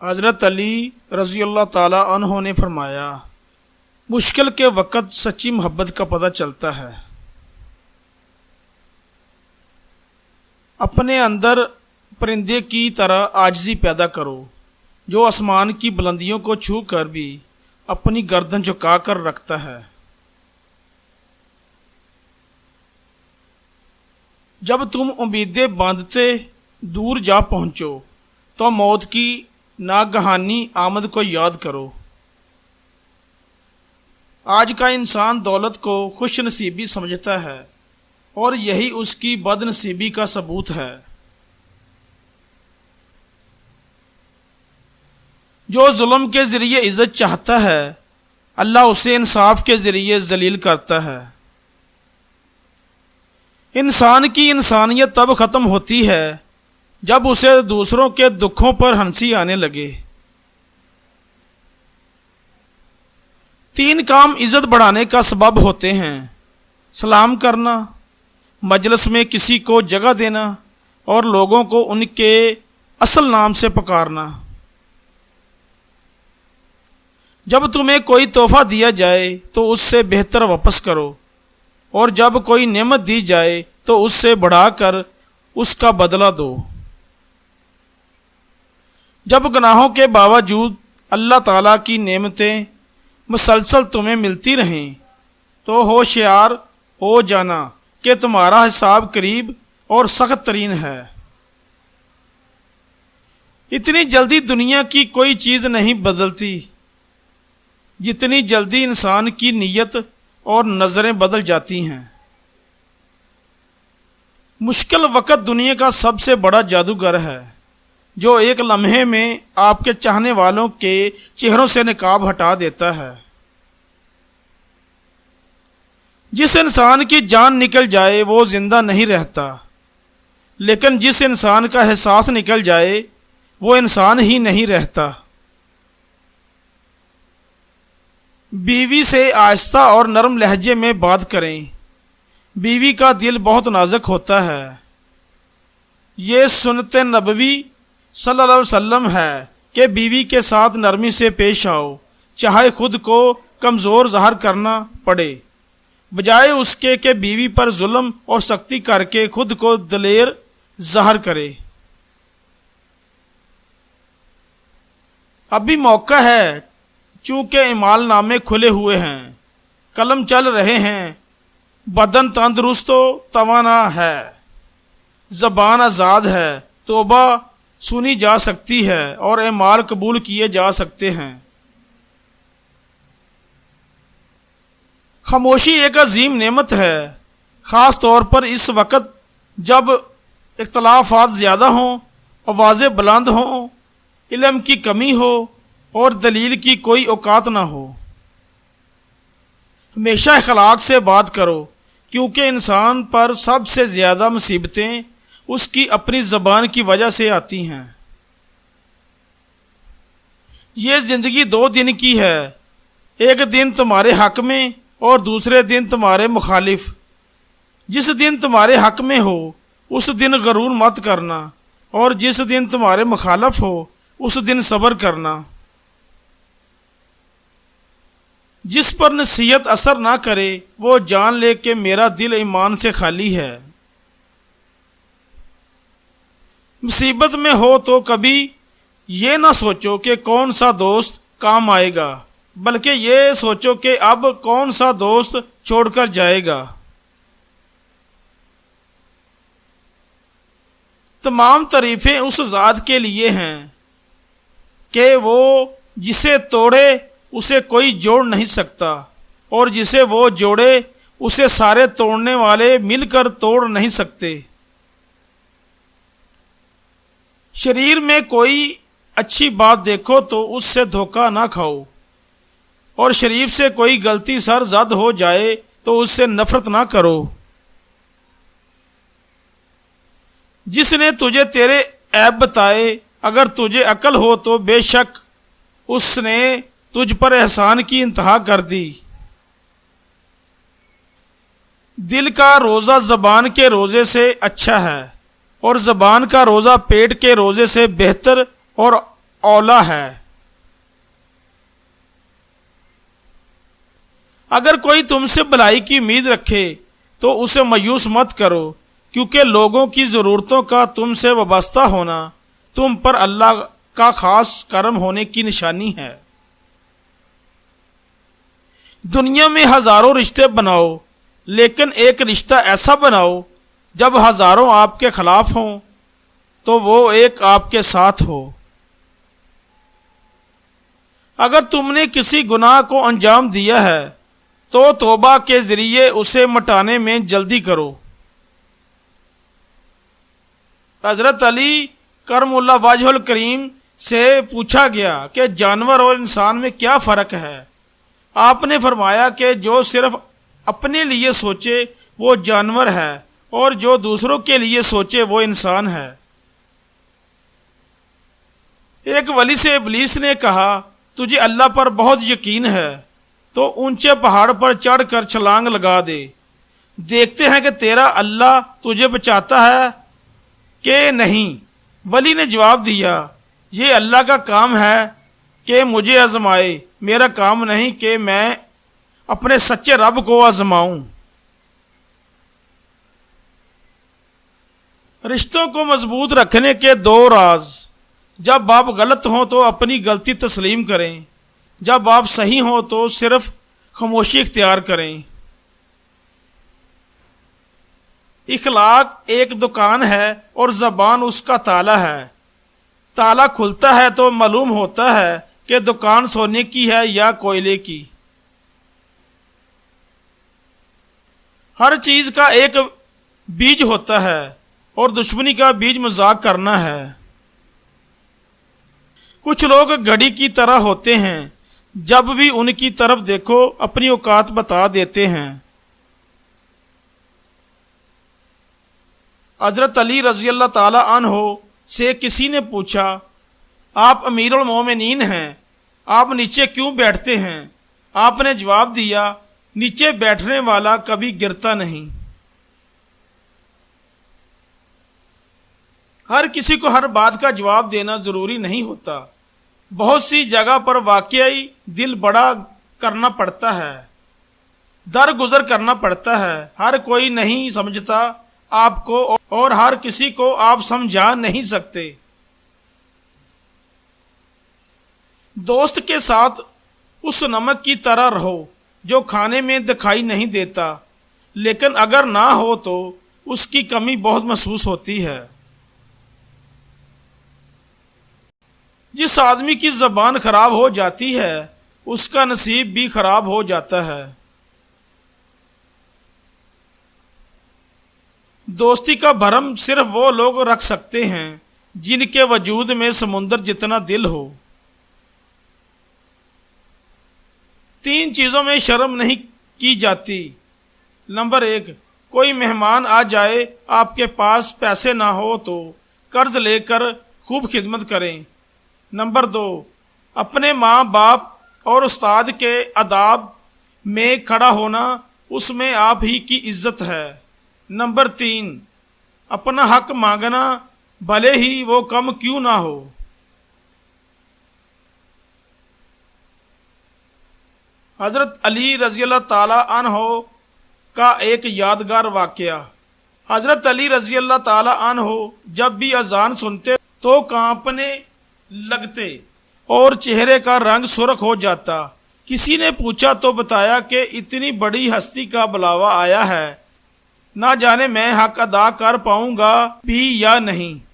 حضرت علی رضی اللہ تعالی عنہ نے فرمایا، مشکل کے وقت سچی محبت کا پتہ چلتا ہے۔ اپنے اندر پرندے کی طرح عاجزی پیدا کرو، جو آسمان کی بلندیوں کو چھو کر بھی اپنی گردن جھکا کر رکھتا ہے۔ جب تم امیدیں باندھتے دور جا پہنچو تو موت کی ناگہانی آمد کو یاد کرو۔ آج کا انسان دولت کو خوش نصیبی سمجھتا ہے اور یہی اس کی بد نصیبی کا ثبوت ہے۔ جو ظلم کے ذریعے عزت چاہتا ہے، اللہ اسے انصاف کے ذریعے ذلیل کرتا ہے۔ انسان کی انسانیت تب ختم ہوتی ہے جب اسے دوسروں کے دکھوں پر ہنسی آنے لگے۔ 3 کام عزت بڑھانے کا سبب ہوتے ہیں: سلام کرنا، مجلس میں کسی کو جگہ دینا اور لوگوں کو ان کے اصل نام سے پکارنا۔ جب تمہیں کوئی تحفہ دیا جائے تو اس سے بہتر واپس کرو، اور جب کوئی نعمت دی جائے تو اس سے بڑھا کر اس کا بدلہ دو۔ جب گناہوں کے باوجود اللہ تعالیٰ کی نعمتیں مسلسل تمہیں ملتی رہیں تو ہوشیار ہو جانا کہ تمہارا حساب قریب اور سخت ترین ہے۔ اتنی جلدی دنیا کی کوئی چیز نہیں بدلتی جتنی جلدی انسان کی نیت اور نظریں بدل جاتی ہیں۔ مشکل وقت دنیا کا سب سے بڑا جادوگر ہے، جو ایک لمحے میں آپ کے چاہنے والوں کے چہروں سے نقاب ہٹا دیتا ہے۔ جس انسان کی جان نکل جائے وہ زندہ نہیں رہتا، لیکن جس انسان کا احساس نکل جائے وہ انسان ہی نہیں رہتا۔ بیوی سے آہستہ اور نرم لہجے میں بات کریں، بیوی کا دل بہت نازک ہوتا ہے۔ یہ سنت نبوی صلی اللہ علیہ وسلم ہے کہ بیوی کے ساتھ نرمی سے پیش آؤ، چاہے خود کو کمزور ظاہر کرنا پڑے، بجائے اس کے کہ بیوی پر ظلم اور سختی کر کے خود کو دلیر ظاہر کرے۔ ابھی موقع ہے، چونکہ اعمال نامے کھلے ہوئے ہیں، قلم چل رہے ہیں، بدن تندرست و توانا ہے، زبان آزاد ہے، توبہ سنی جا سکتی ہے اور اعمال قبول کیے جا سکتے ہیں۔ خاموشی ایک عظیم نعمت ہے، خاص طور پر اس وقت جب اختلافات زیادہ ہوں، آوازیں بلند ہوں، علم کی کمی ہو اور دلیل کی کوئی اوقات نہ ہو۔ ہمیشہ اخلاق سے بات کرو، کیونکہ انسان پر سب سے زیادہ مصیبتیں اس کی اپنی زبان کی وجہ سے آتی ہیں۔ یہ زندگی 2 دن کی ہے، ایک دن تمہارے حق میں اور دوسرے دن تمہارے مخالف۔ جس دن تمہارے حق میں ہو اس دن غرور مت کرنا، اور جس دن تمہارے مخالف ہو اس دن صبر کرنا۔ جس پر نصیحت اثر نہ کرے وہ جان لے کہ میرا دل ایمان سے خالی ہے۔ مصیبت میں ہو تو کبھی یہ نہ سوچو کہ کون سا دوست کام آئے گا، بلکہ یہ سوچو کہ اب کون سا دوست چھوڑ کر جائے گا۔ تمام تعریفیں اس ذات کے لیے ہیں کہ وہ جسے توڑے اسے کوئی جوڑ نہیں سکتا، اور جسے وہ جوڑے اسے سارے توڑنے والے مل کر توڑ نہیں سکتے۔ شریر میں کوئی اچھی بات دیکھو تو اس سے دھوکہ نہ کھاؤ، اور شریف سے کوئی غلطی سر زد ہو جائے تو اس سے نفرت نہ کرو۔ جس نے تجھے تیرے عیب بتائے، اگر تجھے عقل ہو تو بے شک اس نے تجھ پر احسان کی انتہا کر دی۔ دل کا روزہ زبان کے روزے سے اچھا ہے، اور زبان کا روزہ پیٹ کے روزے سے بہتر اور اولا ہے۔ اگر کوئی تم سے بھلائی کی امید رکھے تو اسے مایوس مت کرو، کیونکہ لوگوں کی ضرورتوں کا تم سے وابستہ ہونا تم پر اللہ کا خاص کرم ہونے کی نشانی ہے۔ دنیا میں ہزاروں رشتے بناؤ، لیکن ایک رشتہ ایسا بناؤ جب ہزاروں آپ کے خلاف ہوں تو وہ ایک آپ کے ساتھ ہو۔ اگر تم نے کسی گناہ کو انجام دیا ہے تو توبہ کے ذریعے اسے مٹانے میں جلدی کرو۔ حضرت علی کرم اللہ وجہ الکریم سے پوچھا گیا کہ جانور اور انسان میں کیا فرق ہے؟ آپ نے فرمایا کہ جو صرف اپنے لیے سوچے وہ جانور ہے اور جو دوسروں کے لیے سوچے وہ انسان ہے۔ ایک ولی سے ابلیس نے کہا تجھے اللہ پر بہت یقین ہے تو اونچے پہاڑ پر چڑھ کر چھلانگ لگا دے، دیکھتے ہیں کہ تیرا اللہ تجھے بچاتا ہے کہ نہیں۔ ولی نے جواب دیا یہ اللہ کا کام ہے کہ مجھے آزمائے، میرا کام نہیں کہ میں اپنے سچے رب کو آزماؤں۔ رشتوں کو مضبوط رکھنے کے دو راز: جب آپ غلط ہوں تو اپنی غلطی تسلیم کریں، جب آپ صحیح ہوں تو صرف خاموشی اختیار کریں۔ اخلاق ایک دکان ہے اور زبان اس کا تالا ہے۔ تالا کھلتا ہے تو معلوم ہوتا ہے کہ دکان سونے کی ہے یا کوئلے کی۔ ہر چیز کا ایک بیج ہوتا ہے اور دشمنی کا بیج مذاق کرنا ہے۔ کچھ لوگ گھڑی کی طرح ہوتے ہیں، جب بھی ان کی طرف دیکھو اپنی اوقات بتا دیتے ہیں۔ حضرت علی رضی اللہ تعالی عنہ سے کسی نے پوچھا آپ امیر المومنین ہیں، آپ نیچے کیوں بیٹھتے ہیں؟ آپ نے جواب دیا نیچے بیٹھنے والا کبھی گرتا نہیں۔ ہر کسی کو ہر بات کا جواب دینا ضروری نہیں ہوتا۔ بہت سی جگہ پر واقعی دل بڑا کرنا پڑتا ہے، درگزر کرنا پڑتا ہے۔ ہر کوئی نہیں سمجھتا آپ کو اور ہر کسی کو آپ سمجھا نہیں سکتے۔ دوست کے ساتھ اس نمک کی طرح رہو جو کھانے میں دکھائی نہیں دیتا، لیکن اگر نہ ہو تو اس کی کمی بہت محسوس ہوتی ہے۔ جس آدمی کی زبان خراب ہو جاتی ہے اس کا نصیب بھی خراب ہو جاتا ہے۔ دوستی کا بھرم صرف وہ لوگ رکھ سکتے ہیں جن کے وجود میں سمندر جتنا دل ہو۔ 3 چیزوں میں شرم نہیں کی جاتی۔ نمبر 1، کوئی مہمان آ جائے، آپ کے پاس پیسے نہ ہو تو قرض لے کر خوب خدمت کریں۔ نمبر 2، اپنے ماں باپ اور استاد کے آداب میں کھڑا ہونا، اس میں آپ ہی کی عزت ہے۔ نمبر 3، اپنا حق مانگنا بھلے ہی وہ کم کیوں نہ ہو۔ حضرت علی رضی اللہ تعالی عنہ کا ایک یادگار واقعہ۔ حضرت علی رضی اللہ تعالی عنہ جب بھی اذان سنتے تو کانپنے لگتے اور چہرے کا رنگ سرخ ہو جاتا۔ کسی نے پوچھا تو بتایا کہ اتنی بڑی ہستی کا بلاوا آیا ہے، نہ جانے میں حق ادا کر پاؤں گا بھی یا نہیں۔